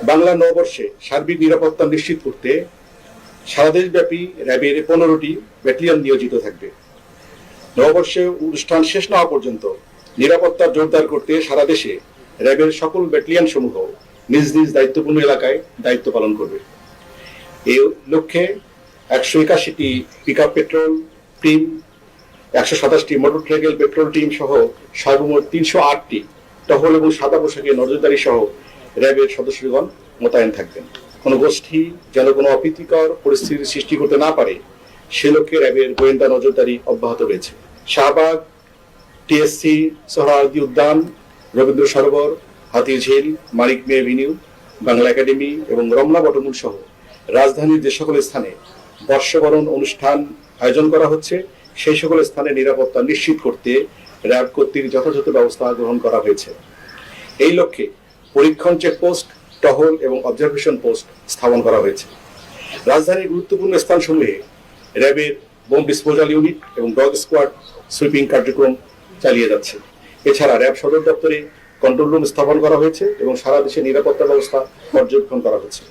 বাংলা নববর্ষে সার্বিক নিরাপত্তা নিশ্চিত করতে সারা দেশব্যাপী র্যাবের 15টি ব্যাটালিয়ন নিয়োজিত থাকবে। নববর্ষে অনুষ্ঠান শেষ না হওয়া পর্যন্ত নিরাপত্তা জোরদার করতে সারা দেশে র্যাবের সকল ব্যাটালিয়ন সমূহ নিজ নিজ দায়িত্বপূর্ণ এলাকায় দায়িত্ব পালন করবে। এই লক্ষ্যে 181টি পিকআপ পেট্রোল টিম, 127টি মোটর ভেহিকেল পেট্রোল টিম সহ সর্বমোট 308টি টহল এবং সাদা পোশাকে নজরদারি সহ র্যাবের সদস্যগণ মোতায়েন থাকবেন। কোনো গোষ্ঠী যেন কোনো অপ্রীতিকর পরিস্থিতির সৃষ্টি করতে না পারে সে লক্ষ্যে র্যাবের গোয়েন্দা নজরদারি অব্যাহত রয়েছে। শাহবাগ, টিএসসি, সোহরাওয়ার্দী উদ্যান, রবীন্দ্র সরোবর, হাতিঝিল, মানিক মে এভিনিউ, বাংলা একাডেমি এবং রমনা বটমূল সহ রাজধানীর যে সকল স্থানে বর্ষবরণ অনুষ্ঠান আয়োজন করা হচ্ছে সেই সকল স্থানে নিরাপত্তা নিশ্চিত করতে র্যাব কর্তৃক যথাযথ ব্যবস্থা গ্রহণ করা হয়েছে। এই লক্ষ্যে পরীক্ষণ চেকপোস্ট, টহল এবং অবজারভেশন পোস্ট স্থাপন করা হয়েছে। রাজধানীর গুরুত্বপূর্ণ স্থানসমূহে র্যাবের বোম ডিসপোজাল ইউনিট এবং ডগ স্কোয়াড সুইপিং কার্যক্রম চালিয়ে যাচ্ছে। এছাড়া র্যাব সদর দপ্তরে কন্ট্রোল রুম স্থাপন করা হয়েছে এবং সারা দেশে নিরাপত্তা ব্যবস্থা পর্যবেক্ষণ করা হচ্ছে।